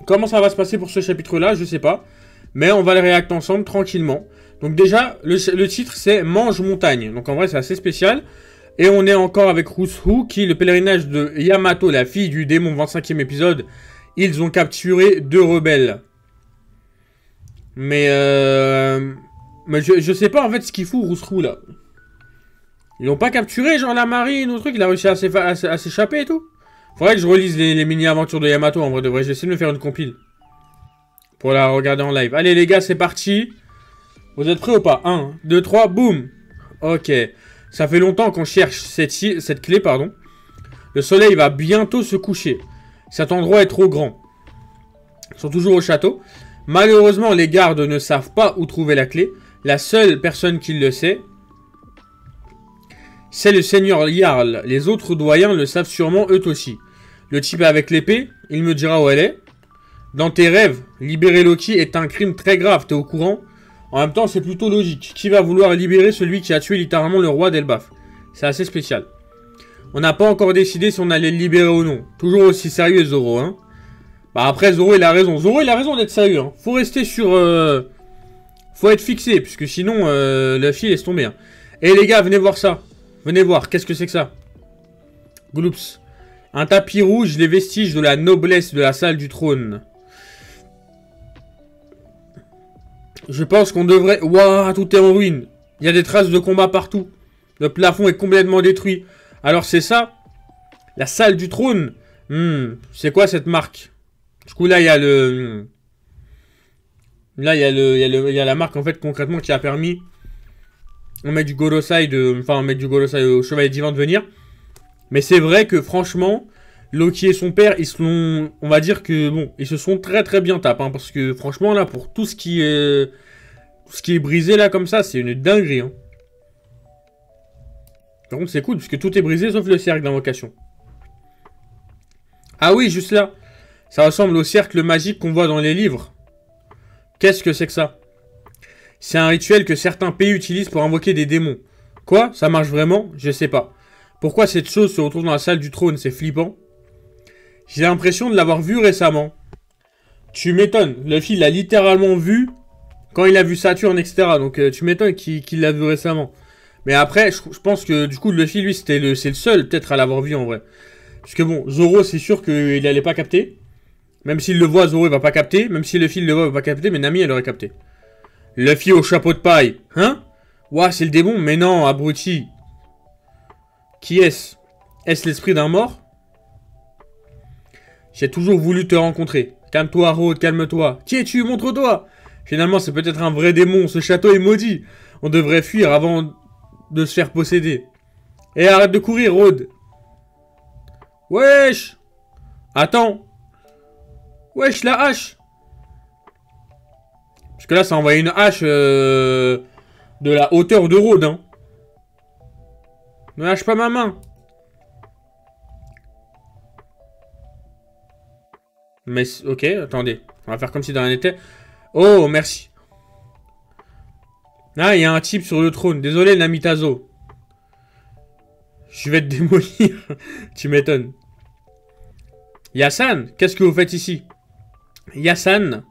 Comment ça va se passer pour ce chapitre-là, je sais pas. Mais on va le réacter ensemble, tranquillement. Donc déjà, le titre, c'est Mange Montagne. Donc en vrai, c'est assez spécial. Et on est encore avec Rousseau, qui, le pèlerinage de Yamato, la fille du démon, 25e épisode. Ils ont capturé 2 rebelles. Mais je sais pas en fait ce qu'il fout, Rousseau, là. Ils l'ont pas capturé, genre la marine ou truc. Il a réussi à s'échapper et tout. Faudrait que je relise les mini-aventures de Yamato, en vrai de vrai. Je vais essayer de me faire une compile. Pour la regarder en live. Allez les gars, c'est parti. Vous êtes prêts ou pas? 1, 2, 3, boum. Ok. Ça fait longtemps qu'on cherche cette clé, pardon. Le soleil va bientôt se coucher. Cet endroit est trop grand. Ils sont toujours au château. Malheureusement, les gardes ne savent pas où trouver la clé. La seule personne qui le sait, c'est le seigneur Jarl. Les autres doyens le savent sûrement eux aussi. Le type avec l'épée, il me dira où elle est. Dans tes rêves, libérer Loki est un crime très grave, t'es au courant? En même temps, c'est plutôt logique. Qui va vouloir libérer celui qui a tué littéralement le roi d'Elbaf? C'est assez spécial. On n'a pas encore décidé si on allait le libérer ou non. Toujours aussi sérieux, Zoro, hein. Bah après, Zoro, il a raison. Zoro, il a raison d'être sérieux, hein. Faut rester sur... Faut être fixé, puisque sinon, le fil laisse tomber, hein. Et les gars, venez voir ça. Venez voir, qu'est-ce que c'est que ça? Gloops. Un tapis rouge, les vestiges de la noblesse de la salle du trône. Je pense qu'on devrait... Waouh, tout est en ruine. Il y a des traces de combat partout. Le plafond est complètement détruit. Alors c'est ça? La salle du trône? C'est quoi cette marque? Du coup là, il y a le... Là, il y a la marque, en fait, concrètement, qui a permis au mec du Gorosei de... Enfin, au mec du Gorosei, au Chevalier Divin de venir. Mais c'est vrai que, franchement, Loki et son père, ils se l'ont... On va dire que, bon, ils se sont très très bien tapés, hein, parce que, franchement, là, pour tout ce qui est... Tout ce qui est brisé, là, comme ça, c'est une dinguerie, hein. Par contre, c'est cool, puisque tout est brisé, sauf le cercle d'invocation. Ah oui, juste là. Ça ressemble au cercle magique qu'on voit dans les livres. Qu'est-ce que c'est que ça? C'est un rituel que certains pays utilisent pour invoquer des démons. Quoi? Ça marche vraiment? Je sais pas. Pourquoi cette chose se retrouve dans la salle du trône? C'est flippant. J'ai l'impression de l'avoir vu récemment. Tu m'étonnes. Le fil l'a littéralement vu quand il a vu Saturne, etc. Donc tu m'étonnes qu'il l'a vu récemment. Mais après, je pense que du coup, le fil, lui, c'est le seul peut-être à l'avoir vu en vrai. Parce que bon, Zoro, c'est sûr qu'il allait pas capter. Même s'il le voit, Zoro, il va pas capter. Même si le fil le voit, il va pas capter. Mais Nami, elle aurait capté. Luffy au chapeau de paille. Hein? Ouah, c'est le démon? Mais non, abruti. Qui est-ce? Est-ce l'esprit d'un mort? J'ai toujours voulu te rencontrer. Calme-toi, Rhodes, calme-toi. Qui es-tu? Montre-toi. Finalement, c'est peut-être un vrai démon. Ce château est maudit. On devrait fuir avant de se faire posséder. Et arrête de courir, Rhodes. Wesh. Attends. Wesh, la hache. Parce que là, ça a envoyé une hache de la hauteur de Rhodes, hein. Ne lâche pas ma main. Mais, ok, attendez. On va faire comme si de rien n'était. Oh, merci. Ah, il y a un type sur le trône. Désolé, Namitazo. Je vais te démolir. Tu m'étonnes. Yasan, qu'est-ce que vous faites ici? Yasan,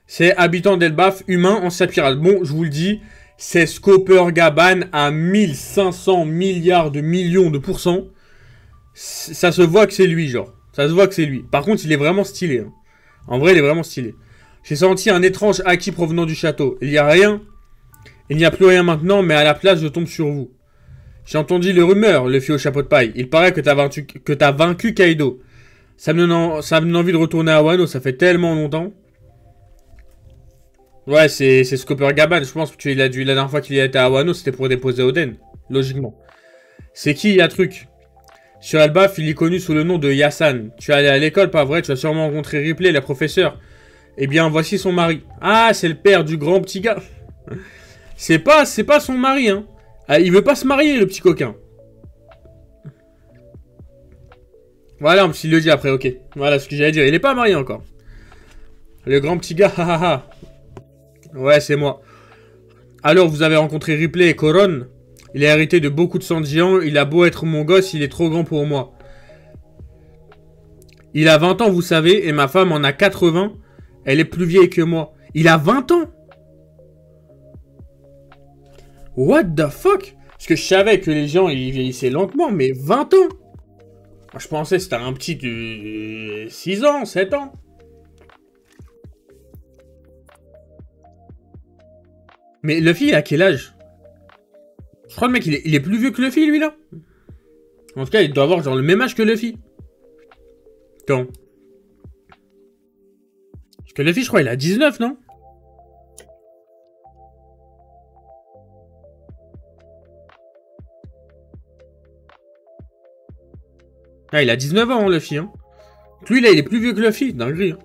c'est habitant d'Elbaf, humain en sapirate. Bon, je vous le dis, c'est Scooper Gaban à 1500 milliards de millions de pourcents. Ça se voit que c'est lui, genre. Ça se voit que c'est lui. Par contre, il est vraiment stylé, hein. En vrai, il est vraiment stylé. J'ai senti un étrange acquis provenant du château. Il n'y a rien. Il n'y a plus rien maintenant, mais à la place, je tombe sur vous. J'ai entendu les rumeurs, le fille au chapeau de paille. Il paraît que t'as vaincu Kaido. Ça me donne envie de retourner à Wano, ça fait tellement longtemps. Ouais, c'est Scooper Gaban. Je pense que la dernière fois qu'il y a été à Wano, c'était pour déposer Oden. Logiquement. C'est qui, Yatruc? Sur Elbaf, il est connu sous le nom de Yasan. Tu es allé à l'école, pas vrai? Tu as sûrement rencontré Ripley, la professeure. Eh bien, voici son mari. Ah, c'est le père du grand petit gars. C'est pas son mari, hein. Ah, il veut pas se marier, le petit coquin. Voilà, s'il le dit après, ok. Voilà ce que j'allais dire. Il est pas marié encore. Le grand petit gars, hahaha. Ouais, c'est moi. Alors, vous avez rencontré Ripley et Coron? Il a hérité de beaucoup de sang de géant. Il a beau être mon gosse, il est trop grand pour moi. Il a 20 ans, vous savez, et ma femme en a 80. Elle est plus vieille que moi. Il a 20 ans. What the fuck? Parce que je savais que les gens, ils vieillissaient lentement, mais 20 ans? Je pensais que c'était un petit de 6 ans, 7 ans. Mais Luffy, il a quel âge? Je crois le mec, il est plus vieux que Luffy, lui, là. En tout cas, il doit avoir genre le même âge que Luffy. Quand? Parce que Luffy, je crois, il a 19, non? Ah, il a 19 ans, Luffy, hein. Lui, là, il est plus vieux que Luffy, dinguerie. Hein.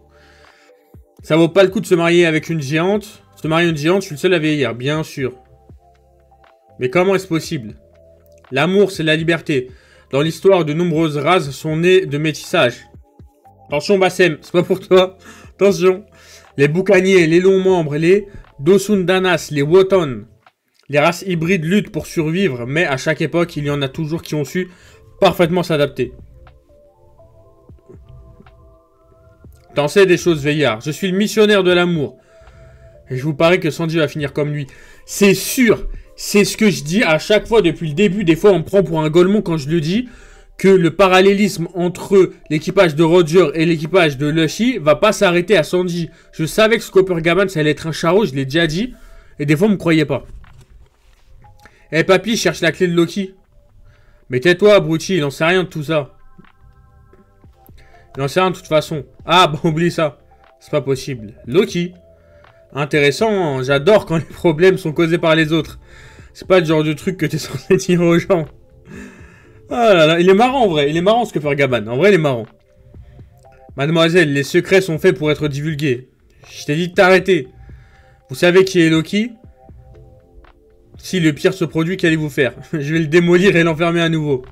Ça vaut pas le coup de se marier avec une géante. Se marier une géante, je suis le seul à vieillir, bien sûr. Mais comment est-ce possible? L'amour, c'est la liberté. Dans l'histoire, de nombreuses races sont nées de métissage. Attention, Bassem, c'est pas pour toi. Attention. Les boucaniers, les longs membres, les Dosundanas, les Woton. Les races hybrides luttent pour survivre, mais à chaque époque, il y en a toujours qui ont su parfaitement s'adapter. T'en sais des choses, Veillard. Je suis le missionnaire de l'amour. Et je vous parie que Sanji va finir comme lui. C'est sûr. C'est ce que je dis à chaque fois depuis le début. Des fois, on me prend pour un golemon quand je le dis. Que le parallélisme entre l'équipage de Roger et l'équipage de Luffy va pas s'arrêter à Sanji. Je savais que Scopper Gaman, ça allait être un charo. Je l'ai déjà dit. Et des fois, on me croyait pas. Eh, papy, cherche la clé de Loki. Mais tais-toi, abruti. Il en sait rien de tout ça. Il en sait rien de toute façon. Ah, bah, oublie ça. C'est pas possible. Loki. Intéressant, j'adore quand les problèmes sont causés par les autres. C'est pas le genre de truc que t'es censé dire aux gens. Ah là là, il est marrant en vrai, il est marrant ce que fait Gaban. En vrai, il est marrant. Mademoiselle, les secrets sont faits pour être divulgués. Je t'ai dit de t'arrêter. Vous savez qui est Loki? Si le pire se produit, qu'allez-vous faire? Je vais le démolir et l'enfermer à nouveau.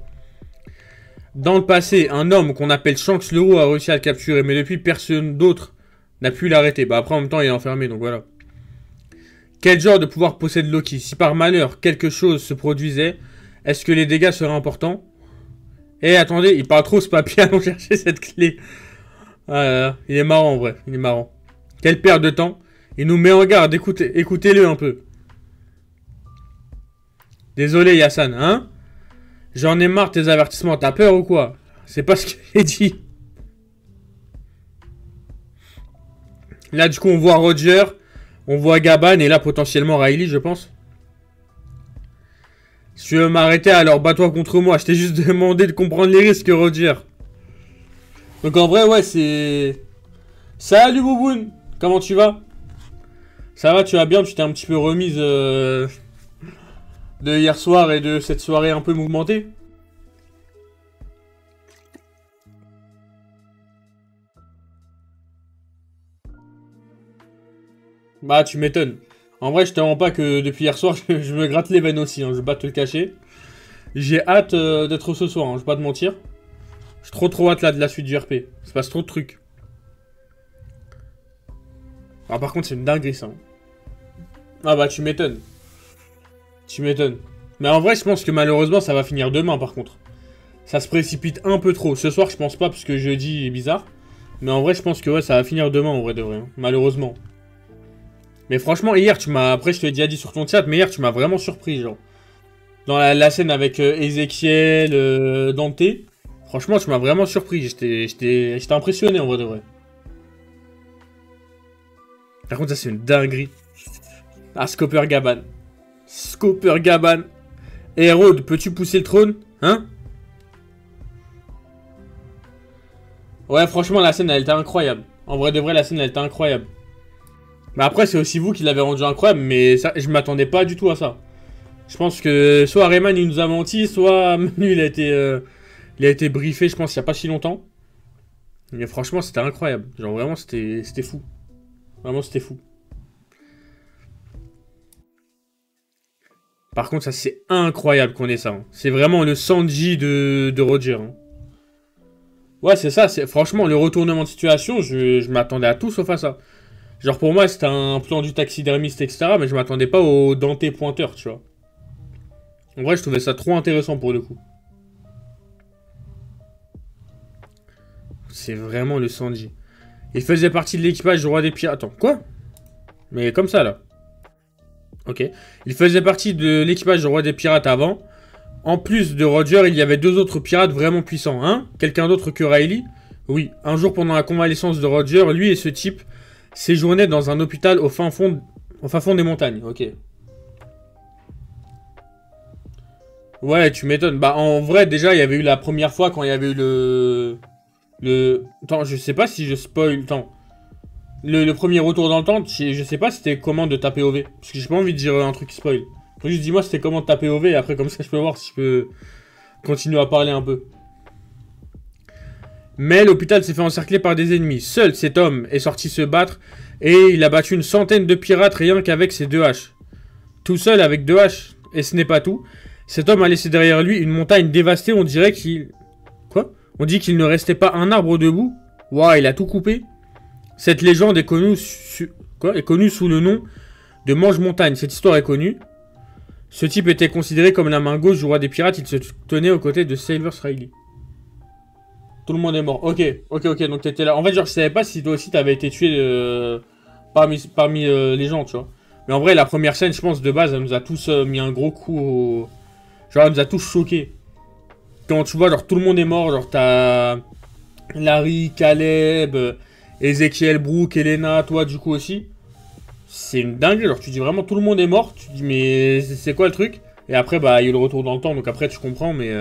Dans le passé, un homme qu'on appelle Shanks le Roux a réussi à le capturer, mais depuis personne d'autre n'a pu l'arrêter. Bah après en même temps il est enfermé donc voilà. Quel genre de pouvoir possède Loki? Si par malheur quelque chose se produisait, est-ce que les dégâts seraient importants? Eh attendez, il parle trop ce papier, allons chercher cette clé. Ah là là, il est marrant en vrai, il est marrant. Quelle perte de temps. Il nous met en garde, écoutez-le un peu. Désolé Yassan, hein? J'en ai marre de tes avertissements, t'as peur ou quoi? C'est pas ce que j'ai dit. Là, du coup, on voit Roger, on voit Gaban et là, potentiellement Riley, je pense. Si tu veux m'arrêter, alors bats-toi contre moi. Je t'ai juste demandé de comprendre les risques, Roger. Donc, en vrai, ouais, c'est... Salut, Bouboune. Comment tu vas? Ça va, tu vas bien? Tu t'es un petit peu remise de hier soir et de cette soirée un peu mouvementée? Bah, tu m'étonnes. En vrai, je te mens pas que depuis hier soir, je me gratte les veines aussi, hein, je vais pas te le cacher. J'ai hâte d'être ce soir, hein, je vais pas te mentir. J'ai trop hâte là de la suite du RP. Il se passe trop de trucs. Ah, par contre, c'est une dinguerie ça. Ah bah, tu m'étonnes. Tu m'étonnes. Mais en vrai, je pense que malheureusement, ça va finir demain par contre. Ça se précipite un peu trop. Ce soir, je pense pas, parce que jeudi est bizarre. Mais en vrai, je pense que ouais, ça va finir demain en vrai de vrai. Hein, malheureusement. Mais franchement, hier, tu m'as... Après, je te l'ai déjà dit sur ton chat, mais hier, tu m'as vraiment surpris, genre. Dans la scène avec Ezekiel, Dante. Franchement, tu m'as vraiment surpris. J'étais impressionné, en vrai de vrai. Par contre, ça, c'est une dinguerie. Ah, Scopper Gaban. Scopper Gaban. Hérode, peux-tu pousser le trône? Hein? Ouais, franchement, la scène, elle était incroyable. En vrai de vrai, la scène, elle était incroyable. Mais après, c'est aussi vous qui l'avez rendu incroyable, mais ça, je m'attendais pas du tout à ça. Je pense que soit Rayman, il nous a menti, soit Manu, il a été briefé, je pense, il y a pas si longtemps. Mais franchement, c'était incroyable. Genre, vraiment, c'était fou. Vraiment, c'était fou. Par contre, ça, c'est incroyable qu'on ait ça. Hein. C'est vraiment le Sanji de Roger. Hein. Ouais, c'est ça. Franchement, le retournement de situation, je m'attendais à tout sauf à ça. Genre, pour moi, c'était un plan du taxidermiste, etc. Mais je m'attendais pas au Dante pointeur, tu vois. En vrai, je trouvais ça trop intéressant pour le coup. c'est vraiment le Sanji. Il faisait partie de l'équipage du roi des pirates. Attends, quoi? Mais comme ça, là. Ok. Il faisait partie de l'équipage du roi des pirates avant. En plus de Roger, il y avait 2 autres pirates vraiment puissants. Hein? Quelqu'un d'autre que Riley? Oui. Un jour, pendant la convalescence de Roger, lui et ce type séjournaient dans un hôpital au fin fond des montagnes. Ok. Ouais, tu m'étonnes. Bah, en vrai, déjà, il y avait eu la première fois quand il y avait eu Attends, je sais pas si je spoil... Attends. Le premier retour dans le temps, je sais pas c'était comment de taper OV. Parce que j'ai pas envie de dire un truc qui spoil. Faut juste dis-moi c'était comment de taper OV et après comme ça je peux voir si je peux continuer à parler un peu. Mais l'hôpital s'est fait encercler par des ennemis. Seul cet homme est sorti se battre et il a battu une centaine de pirates rien qu'avec ses 2 haches. Tout seul avec 2 haches. Et ce n'est pas tout. Cet homme a laissé derrière lui une montagne dévastée. On dirait qu'il... Quoi? On dit qu'il ne restait pas un arbre debout. Waouh, il a tout coupé. Cette légende est connue, sous le nom de Mange-Montagne. Cette histoire est connue. Ce type était considéré comme la main gauche du roi des pirates. Il se tenait aux côtés de Sailor Riley. Tout le monde est mort. Ok. Donc t'étais là. En fait, genre, je savais pas si toi aussi t'avais été tué parmi les gens, tu vois. Mais en vrai, la première scène, je pense, de base, elle nous a tous mis un gros coup au... Genre, elle nous a tous choqués. Quand tu vois, genre, tout le monde est mort. Genre, t'as Larry, Caleb, Ezekiel, Brooke, Elena, toi, du coup, aussi. C'est une dinguerie. Genre, tu dis vraiment, tout le monde est mort. Tu dis, mais c'est quoi le truc? Et après, bah, il y a eu le retour dans le temps. Donc après, tu comprends, mais...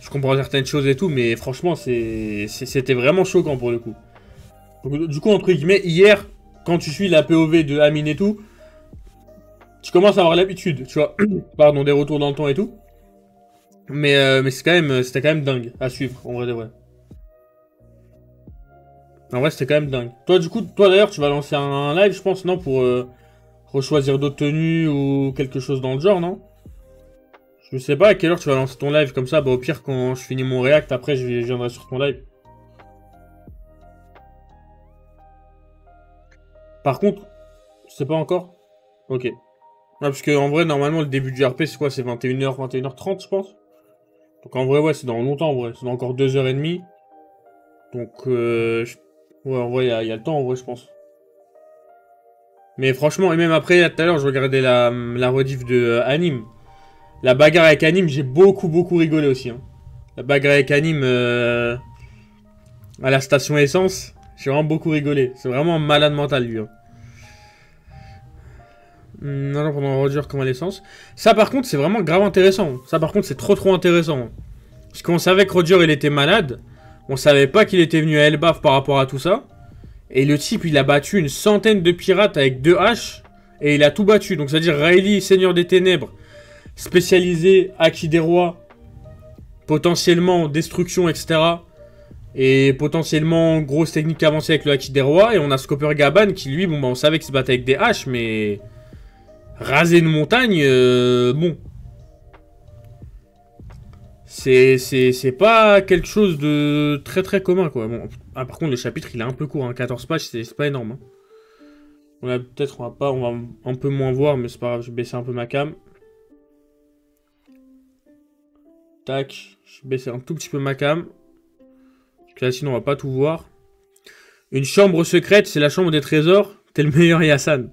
Je comprends certaines choses et tout, mais franchement, c'était vraiment choquant pour le coup. Donc, du coup, entre guillemets, hier, quand tu suis la POV de Amine et tout, tu commences à avoir l'habitude, tu vois. Pardon, des retours dans le temps et tout. Mais c'était quand même dingue à suivre, en vrai de vrai. En vrai, c'était quand même dingue. Toi, du coup, toi d'ailleurs, tu vas lancer un live, je pense, non? Pour rechoisir d'autres tenues ou quelque chose dans le genre, non? Je sais pas à quelle heure tu vas lancer ton live comme ça. Bah, au pire, quand je finis mon react, après, je viendrai sur ton live. Par contre, je sais pas encore. Ok. Ouais, parce que en vrai, normalement, le début du RP, c'est quoi? C'est 21h, 21h30, je pense. Donc en vrai, ouais, c'est dans longtemps, en vrai. C'est dans encore 2h30. Donc, ouais, en vrai, il y a le temps, en vrai, je pense. Mais franchement, et même après, tout à l'heure, je regardais la rediff de Anime. La bagarre avec Anime, j'ai beaucoup rigolé aussi. Hein. La bagarre avec Anime à la station essence, j'ai vraiment beaucoup rigolé. C'est vraiment un malade mental, lui. Hein. Non, pendant Roger comme à l'essence. Ça, par contre, c'est vraiment grave intéressant. Ça, par contre, c'est trop intéressant. Parce qu'on savait que Roger, il était malade. On savait pas qu'il était venu à Elbaf par rapport à tout ça. Et le type, il a battu une centaine de pirates avec 2 haches. Et il a tout battu. Donc, c'est-à-dire Riley, Seigneur des Ténèbres, spécialisé Haki des Rois, potentiellement destruction, etc. Et potentiellement grosse technique avancée avec le Haki des Rois. Et on a Scopper Gaban qui, lui, bon, bah, on savait qu'il se battait avec des haches, mais... Raser une montagne, bon... C'est pas quelque chose de très commun, quoi. Bon, ah, par contre, le chapitre, il est un peu court, hein. 14 pages, c'est pas énorme. Hein. On va un peu moins voir, mais c'est pas grave, je vais baisser un peu ma cam. Tac, je vais baisser un tout petit peu ma cam. Parce que là, sinon, on va pas tout voir. Une chambre secrète, c'est la chambre des trésors. T'es le meilleur, Yassan.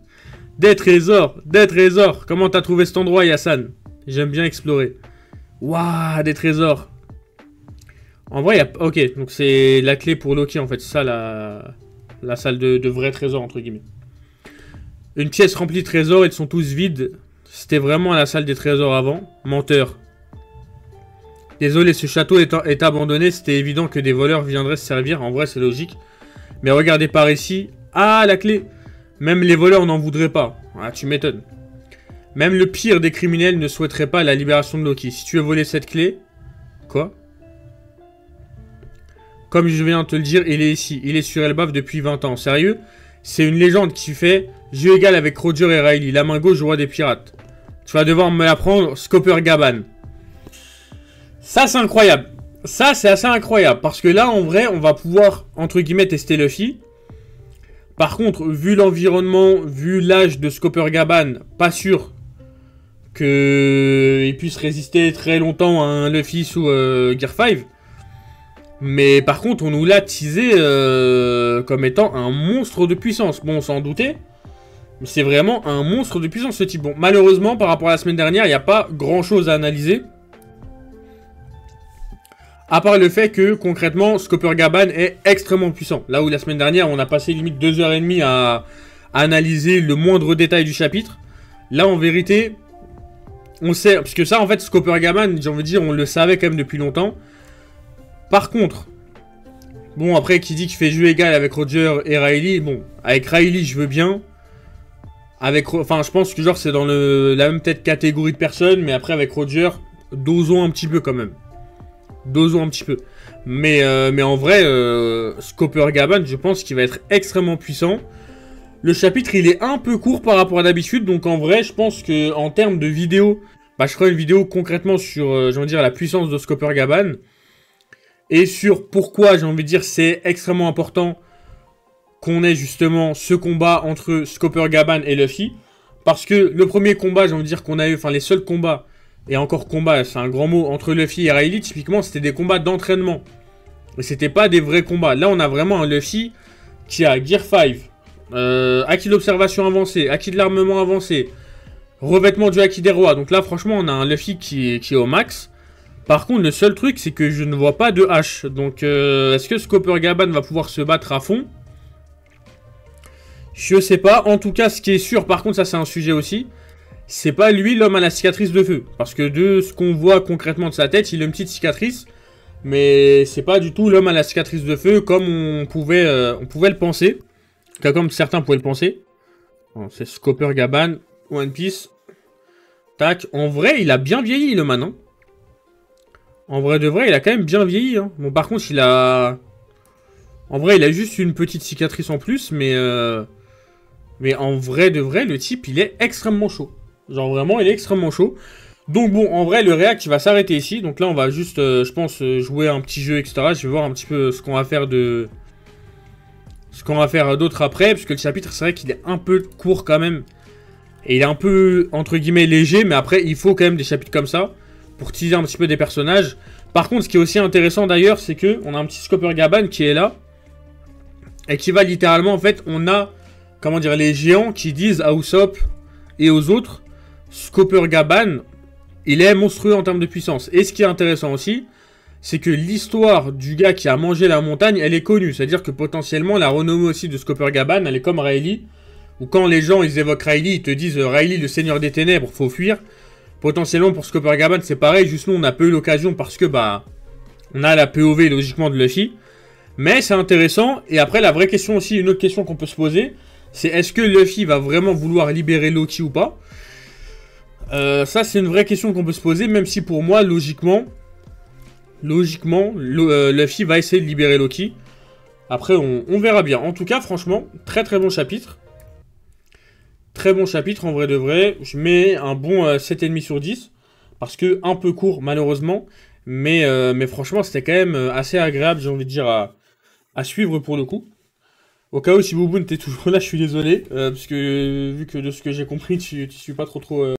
Des trésors. Comment t'as trouvé cet endroit, Yassan? J'aime bien explorer. Waouh, des trésors. En vrai, ok, donc c'est la clé pour Loki, en fait. C'est ça, la salle de vrais trésors, entre guillemets. Une pièce remplie de trésors, ils sont tous vides. C'était vraiment la salle des trésors avant. Menteur. Désolé, ce château est abandonné. C'était évident que des voleurs viendraient se servir. En vrai, c'est logique. Mais regardez par ici. Ah, la clé. Même les voleurs n'en voudraient pas. Ah, tu m'étonnes. Même le pire des criminels ne souhaiterait pas la libération de Loki. Si tu veux voler cette clé... Quoi? Comme je viens de te le dire, il est ici. Il est sur Elbaf depuis 20 ans. Sérieux? C'est une légende qui fait jeu égal avec Roger et Riley, la main gauche du roi des pirates. Tu vas devoir me l'apprendre, Scopper Gaban. Ça, c'est incroyable. Ça, c'est assez incroyable. Parce que là, en vrai, on va pouvoir, entre guillemets, tester Luffy. Par contre, vu l'environnement, vu l'âge de Scopper Gaban, pas sûr qu'il puisse résister très longtemps à un Luffy sous Gear 5. Mais par contre, on nous l'a teasé comme étant un monstre de puissance. Bon, on s'en doutait. Mais c'est vraiment un monstre de puissance, ce type. Bon, malheureusement, par rapport à la semaine dernière, il n'y a pas grand-chose à analyser. À part le fait que, concrètement, Scopper Gaban est extrêmement puissant. Là où la semaine dernière, on a passé limite 2h30 à analyser le moindre détail du chapitre. Là, en vérité, on sait... Parce que ça, en fait, Scopper Gaban, j'ai envie de dire, on le savait quand même depuis longtemps. Par contre... Bon, après, qui dit qu'il fait jeu égal avec Roger et Riley. Bon, avec Riley, je veux bien. Enfin, je pense que genre, c'est dans la même peut-être catégorie de personnes. Mais après, avec Roger, dosons un petit peu quand même. Dosons un petit peu. Mais en vrai, Scopper Gaban, je pense qu'il va être extrêmement puissant. Le chapitre, il est un peu court par rapport à d'habitude. Donc en vrai, je pense que en termes de vidéo, bah, je ferai une vidéo concrètement sur, j'ai envie de dire, la puissance de Scopper Gaban. Et sur pourquoi, j'ai envie de dire, c'est extrêmement important qu'on ait justement ce combat entre Scopper Gaban et Luffy. Parce que le premier combat, j'ai envie de dire, qu'on a eu, enfin les seuls combats, et encore combat, c'est un grand mot, entre Luffy et Riley, typiquement, c'était des combats d'entraînement. Mais c'était pas des vrais combats. Là, on a vraiment un Luffy qui a Gear 5, acquis d'observation avancé, acquis de l'armement avancé, revêtement du acquis des rois. Donc là, franchement, on a un Luffy qui est au max. Par contre, le seul truc, c'est que je ne vois pas de hache. Donc, est-ce que Scopper Gaban va pouvoir se battre à fond? Je sais pas. En tout cas, ce qui est sûr, par contre, ça c'est un sujet aussi. C'est pas lui l'homme à la cicatrice de feu. Parce que de ce qu'on voit concrètement de sa tête, il a une petite cicatrice. Mais c'est pas du tout l'homme à la cicatrice de feu comme on pouvait le penser. En tout cas, comme certains pouvaient le penser. Bon, c'est Scopper Gaban, One Piece. Tac. En vrai, il a bien vieilli, le man. Hein. En vrai de vrai, il a quand même bien vieilli. Hein. Bon, par contre, il a... En vrai, il a juste une petite cicatrice en plus, mais en vrai de vrai, le type, il est extrêmement chaud. Genre, vraiment, il est extrêmement chaud. Donc bon, en vrai, le react, il va s'arrêter ici. Donc là, on va juste, je pense, jouer un petit jeu, etc. Je vais voir un petit peu ce qu'on va faire d'autre après. Parce que le chapitre, c'est vrai qu'il est un peu court quand même. Et il est un peu, entre guillemets, léger. Mais après, il faut quand même des chapitres comme ça. Pour teaser un petit peu des personnages. Par contre, ce qui est aussi intéressant d'ailleurs, c'est que on a un petit Scopper Gaban qui est là. Et qui va littéralement, en fait, on a, comment dire, les géants qui disent à Usopp et aux autres, Scopper Gaban, il est monstrueux en termes de puissance. Et ce qui est intéressant aussi, c'est que l'histoire du gars qui a mangé la montagne, elle est connue. C'est-à-dire que potentiellement, la renommée aussi de Scopper Gaban, elle est comme Riley. Ou quand les gens, ils évoquent Riley, ils te disent Riley, le seigneur des ténèbres, faut fuir. Potentiellement, pour Scopper Gaban, c'est pareil. Juste nous, on n'a pas eu l'occasion parce que, bah, on a la POV, logiquement, de Luffy. Mais c'est intéressant. Et après, la vraie question aussi, une autre question qu'on peut se poser, c'est est-ce que Luffy va vraiment vouloir libérer Loki ou pas? Ça, c'est une vraie question qu'on peut se poser, même si pour moi, logiquement, Luffy va essayer de libérer Loki. Après, on verra bien. En tout cas, franchement, très très bon chapitre. Très bon chapitre, en vrai de vrai. Je mets un bon 7,5 sur 10. Parce que un peu court, malheureusement. Mais franchement, c'était quand même assez agréable, j'ai envie de dire, à suivre pour le coup. Au cas où, si Bouboune t'es toujours là, je suis désolé. Parce que, vu que de ce que j'ai compris, tu suis pas trop